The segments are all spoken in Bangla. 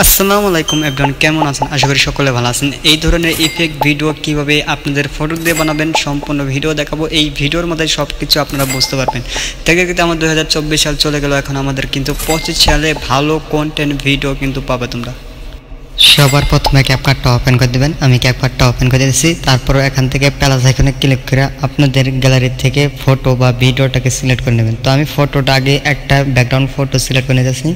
আসসালামু আলাইকুম এভরিওয়ান, কেমন আছেন? আশা করি সকলে ভালো আছেন। এই ধরনের ইফেক্ট ভিডিও কিভাবে আপনাদের ফটো দিয়ে বানাবেন সম্পূর্ণ ভিডিও দেখাবো। এই ভিডিওর মধ্যে সবকিছু আপনারা বুঝতে পারবেন। দেখে কিন্তু আমার 2024 সাল চলে গেল, এখন আমাদের কিন্তু 25 সালে ভালো কন্টেন্ট ভিডিও কিন্তু পাবে তোমরা। সবার প্রথমে ক্যাপকাটটা ওপেন করে দেবেন। আমি ক্যাপকাটটা ওপেন করে দিয়েছি। তারপর এখান থেকে প্লাস আইকনে ক্লিক করে আপনাদের গ্যালারি থেকে ফটো বা ভিডিওটাকে সিলেক্ট করে নেবেন। তো আমি ফটোটা আগে একটা ব্যাকগ্রাউন্ড ফটো সিলেক্ট করে নিতেছি।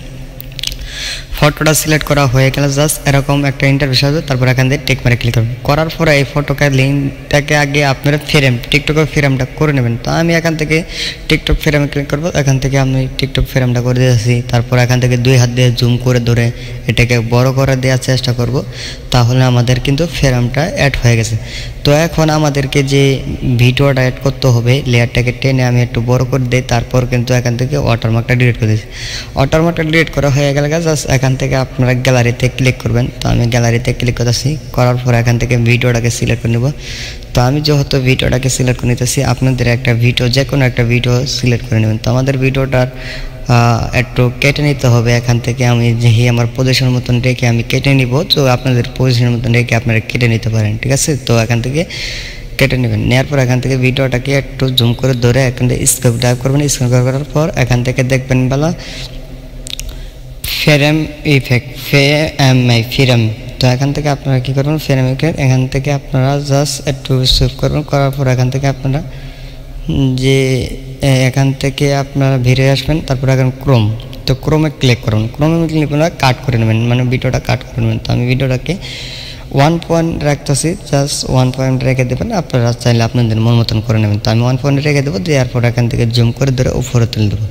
ফটোটা সিলেক্ট করা হয়ে গেলে জাস্ট এরকম একটা ইন্টারফেস আসবে। তারপর এখান থেকে টিক মারে ক্লিক করবেন। করার পরে এই ফটোকে লিঙ্কটাকে আগে আপনারা টিকটকের ফ্রেমটা করে নেবেন। তো আমি এখান থেকে টিকটক ফ্রেমে ক্লিক করব। এখান থেকে আমি টিকটক ফ্রেমটা করে দিয়েছি। তারপর এখান থেকে 2 হাত দিয়ে জুম করে ধরে এটাকে বড় করে দেওয়ার চেষ্টা করব। তাহলে আমাদের কিন্তু ফ্রেমটা অ্যাড হয়ে গেছে। তো এখন আমাদেরকে যে ভিডিওটা অ্যাড করতে হবে, লেয়ারটাকে টেনে আমি একটু বড় করে দিই। তারপর কিন্তু এখান থেকে ওয়াটারমার্কটা ডিলিট করে দিয়েছি। ওয়াটারমার্কটা ডিলিট করা হয়ে গেলে জাস্ট এখান থেকে আপনারা গ্যালারিতে ক্লিক করবেন। তো আমি গ্যালারিতে ক্লিক করতেছি। করার পর এখান থেকে ভিডিওটাকে সিলেক্ট করে নেব। তো আমি যেহেতু ভিডিওটাকে সিলেক্ট করে নিতেছি, আপনাদের একটা ভিডিও যে কোনো একটা ভিডিও সিলেক্ট করে নেবেন। তো আমাদের ভিডিওটার একটু কেটে নিতে হবে। এখান থেকে আমি যেই আমার পজিশন মতন রেখে আমি কেটে নিব। তো আপনাদের পজিশনের মতন রেখে আপনারা কেটে নিতে পারেন, ঠিক আছে? তো এখান থেকে কেটে নেবেন। নেওয়ার পর এখান থেকে ভিডিওটাকে একটু জুম করে ধরে এখান থেকে স্কেপ ড্রাইভ করবেন। স্কেপ করার পর এখান থেকে দেখবেন বলা ফ্রেম ইফেক্ট ফ্রেম। তো এখান থেকে আপনারা কী করবেন, ফ্রেম ইফেক্ট এখান থেকে আপনারা জাস্ট একটু সেভ করবেন। করার পর এখান থেকে আপনারা যে এখান থেকে আপনারা ভিড়ে আসবেন। তারপর এখন ক্রোম, তো ক্রোমে ক্লিক করুন। ক্রোমে ক্লিক করে কাট করে নেবেন, মানে ভিডিওটা কাট করে নেবেন। তো আমি ভিডিওটাকে 1 পয়েন্ট রাখতেছি, জাস্ট 1 পয়েন্ট রেখে দেবেন। আপনারা চাইলে আপনাদের মন মতন করে নেবেন। তো আমি 1 পয়েন্ট রেখে দেবো। দেওয়ার পর এখান থেকে জুম করে ধরে উপরে তুলে দেবো।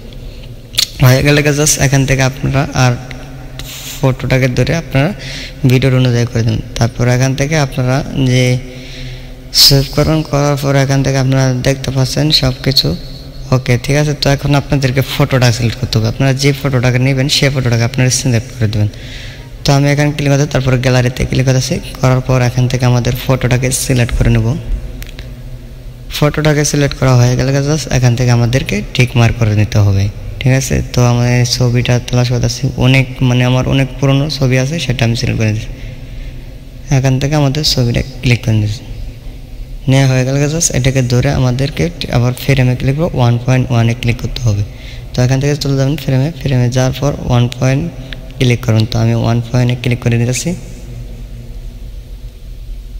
হয়ে গেলে জাস্ট এখান থেকে আপনারা আর ফটোটাকে ধরে আপনারা ভিডিওর অনুযায়ী করে দেবেন। তারপর এখান থেকে আপনারা যে সেভ করুন। করার পর এখান থেকে আপনারা দেখতে পাচ্ছেন সব কিছু ওকে, ঠিক আছে। তো এখন আপনাদেরকে ফটোটা সিলেক্ট করতে হবে। আপনারা যে ফটোটাকে নেবেন সেই ফটোটাকে আপনারা সিলেক্ট করে দেবেন। তো আমি এখানে ক্লিক করতে, তারপর গ্যালারিতে ক্লিক করতেছি। করার পর এখান থেকে আমাদের ফটোটাকে সিলেক্ট করে নেব। ফটোটাকে সিলেক্ট করা হয়ে গেলে জাস্ট এখান থেকে আমাদেরকে টিক মার্ক করে নিতে হবে, ঠিক আছে? তো আমার ছবিটা তোলা করতেছি অনেক, মানে আমার অনেক পুরনো ছবি আছে, সেটা আমি সিলেক্ট করে দিচ্ছি। এখান থেকে আমাদের ছবিটা ক্লিক করে দিচ্ছি। নেওয়া হয়ে গেলে জাস্ট এটাকে ধরে আমাদেরকে আবার ফ্রেমে ক্লিক করবো। 1.1-এ ক্লিক করতে হবে। তো এখান থেকে চলে যাবেন ফ্রেমে যাওয়ার পর 1 পয়েন্ট ক্লিক করুন। তো আমি 1 পয়েন্টে ক্লিক করে দিতেছি।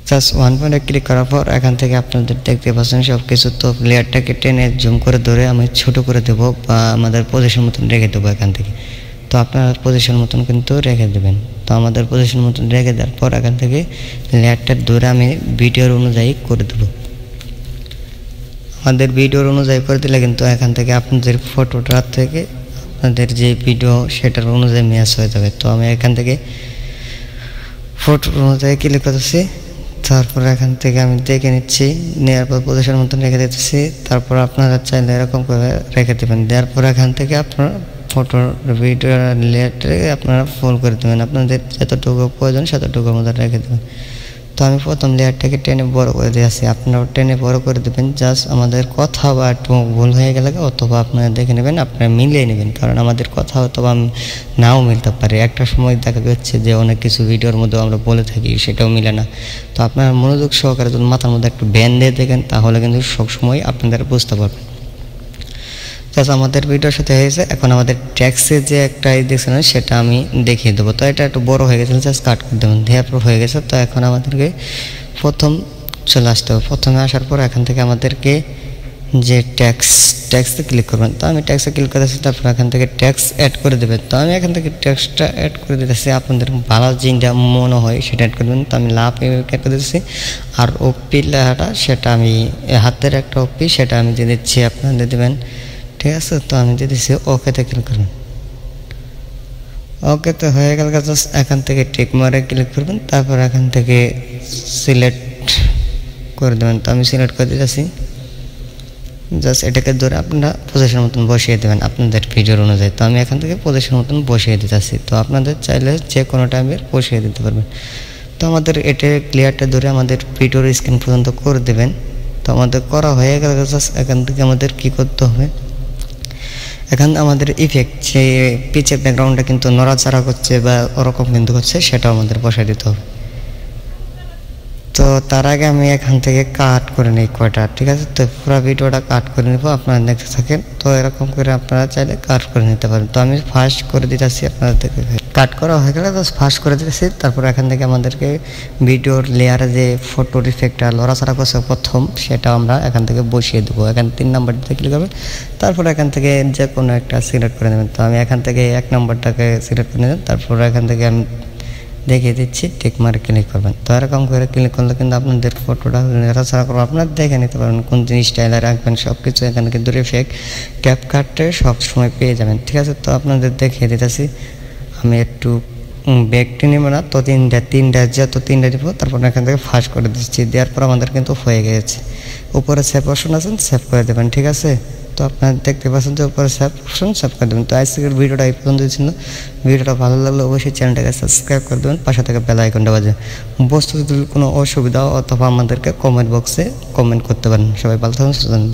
জাস্ট 1 পয়েন্টে ক্লিক করার পর এখান থেকে আপনাদের দেখতে পাচ্ছেন সব কিছু। তো লেয়ারটাকে টেনে জুম করে ধরে আমি ছোটো করে দেবো বা আমাদের পজিশন মতন রেখে দেবো এখান থেকে। তো আপনারা পজিশন মতন কিন্তু রেখে দেবেন। তো আমাদের পজিশন মতন রেখে দেওয়ার পর এখান থেকে লেয়ারটা ধরে আমি ভিডিওর অনুযায়ী করে দেবো। আমাদের ভিডিওর অনুযায়ী করে দিলে কিন্তু এখান থেকে আপনাদের ফটোটা থেকে আপনাদের যে ভিডিও সেটার অনুযায়ী ম্যাচ হয়ে যাবে। তো আমি এখান থেকে ফটোর অনুযায়ী ক্লিক করতেছি। তারপর এখান থেকে আমি দেখে নিচ্ছি। নেওয়ার পর পজিশন মতন রেখে দিতেছি। তারপর আপনারা চাইলে এরকম করে রেখে দেবেন। দেওয়ার পর এখান থেকে আপনারা ফটোর ভিডিও লেয়ারটাকে আপনারা ফুল করে দেবেন। আপনাদের যতটুকু প্রয়োজন সেতটুকুর মধ্যে রেখে দেবেন। তো আমি প্রথম লেয়ারটাকে টেনে বড় করে দিয়েছি, আপনারাও টেনে বড় করে দেবেন। জাস্ট আমাদের কথা বা একটু ভুল হয়ে গেলে অথবা আপনারা দেখে নেবেন, আপনারা মিলিয়ে নেবেন। কারণ আমাদের কথা অথবা নাও মিলতে পারে। একটা সময় দেখা যাচ্ছে যে অনেক কিছু ভিডিওর মধ্যেও আমরা বলে থাকি, সেটাও মিলে না। তো আপনারা মনোযোগ সহকারে যদি মাথার মধ্যে একটু ব্যান দিয়ে দেখেন, তাহলে কিন্তু সবসময় আপনারা বুঝতে পারবেন। জাস্ট আমাদের ভিডিওর সাথে হয়েছে। এখন আমাদের ট্যাক্সে যে একটা দেখছেন সেটা আমি দেখিয়ে দেবো। তো এটা একটু বড় হয়ে গেছে, জাস্ট কাট করে দেবেন। দেওয়ার পর হয়ে গেছে। তো এখন আমাদেরকে প্রথম চলে আসতে হবে। প্রথমে আসার পর এখান থেকে আমাদেরকে যে ট্যাক্সে ক্লিক করবেন। তো আমি ট্যাক্সে ক্লিক করেছি। তারপর এখান থেকে ট্যাক্স অ্যাড করে দেবেন। তো আমি এখান থেকে ট্যাক্সটা অ্যাড করে দিতেছি। আপনাদের ভালো যেটা মনে হয় সেটা অ্যাড করে দেবেন। তো আমি লাভ অ্যাড করে দিচ্ছি। আর ওপি লেখাটা সেটা আমি হাতের একটা ওপি, সেটা আমি দিয়ে দিচ্ছি, আপনাদের দেবেন, ঠিক আছে? তো আমি দিয়ে দিচ্ছি ওকেতে ক্লিক করবেন। ওকেতে হয়ে গেল। জাস্ট এখান থেকে টিক মারে ক্লিক করবেন। তারপর এখান থেকে সিলেক্ট করে দেবেন। তো আমি সিলেক্ট করে দিতেছি। জাস্ট এটাকে ধরে আপনারা পজিশন মতন বসিয়ে দেবেন আপনাদের ভিডিওর অনুযায়ী। তো আমি এখান থেকে পজিশন মতন বসিয়ে দিতেছি। তো আপনাদের চাইলে যে কোনো টাইমের বসিয়ে দিতে পারবেন। তো আমাদের এটা ক্লিয়ারটা ধরে আমাদের ভিডিওর স্ক্রিন পর্যন্ত করে দেবেন। তো আমাদের করা হয়ে গেল। জাস্ট এখান থেকে আমাদের কী করতে হবে, এখন আমাদের ইফেক্ট যে পিচের ব্যাকগ্রাউন্ডটা কিন্তু নড়াচড়া করছে বা ওরকম কিন্তু করছে, সেটাও আমাদের বসাই দিতে হবে। তো তার আগে আমি এখান থেকে কাট করে নিই কয়টা, ঠিক আছে। তো পুরো ভিডিওটা কাট করে নেব, আপনারা দেখতে থাকেন। তো এরকম করে আপনারা চাইলে কাট করে নিতে পারেন। তো আমি ফার্স্ট করে দিতেছি, আপনারা দেখে কাট করা হয়ে গেলে তো ফার্স্ট করে দিতেছি। তারপর এখান থেকে আমাদেরকে ভিডিওর লেয়ারে যে ফটোর ইফেক্টটা লড়াচড়া করছে প্রথম, সেটা আমরা এখান থেকে বসিয়ে দেবো। এখানে 3 নাম্বারটাতে ক্লিক করবেন, তারপর এখান থেকে যে কোনো একটা সিলেক্ট করে নেবেন। তো আমি এখান থেকে 1 নাম্বারটাকে সিলেক্ট করে নেবেন, তারপর এখান থেকে আমি দেখিয়ে দিচ্ছি, টিক মার্ক ক্লিক করবেন। তো এরকম করে ক্লিক করলে কিন্তু আপনাদের ফটোটা নড়াচড়া করবে, আপনারা দেখে নিতে পারবেন কোন স্টাইলে রাখবেন, সব কিছু এখানে কিন্তু ইফেক্ট ক্যাপকাটে সবসময় পেয়ে যাবেন, ঠিক আছে। তো আপনাদের দেখিয়ে দিতেছি, আমি একটু ব্যাকটি নেব না, তো তিনটা যেহেতু 3টা দিব, তারপর এখান থেকে ফার্স্ট করে দিচ্ছি। দেওয়ার পর আমাদের কিন্তু হয়ে গেছে। উপরে সেভ অপশন আছেন, সেভ করে দেবেন, ঠিক আছে। তো আপনারা দেখতে পাচ্ছেন যে উপরে সেভ অপশন, সেভ করে দেবেন। তো আজকের ভিডিওটা এই পর্যন্ত ছিল। ভিডিওটা ভালো লাগলে অবশ্যই চ্যানেলটাকে সাবস্ক্রাইব করে দেবেন, পাশে থেকে বেল আইকনটা বাজে। বস্তু যদি কোনো অসুবিধা অথবা আমাদেরকে কমেন্ট বক্সে কমেন্ট করতে পারেন। সবাই ভালো থাকুন, সুস্থ থাকুন।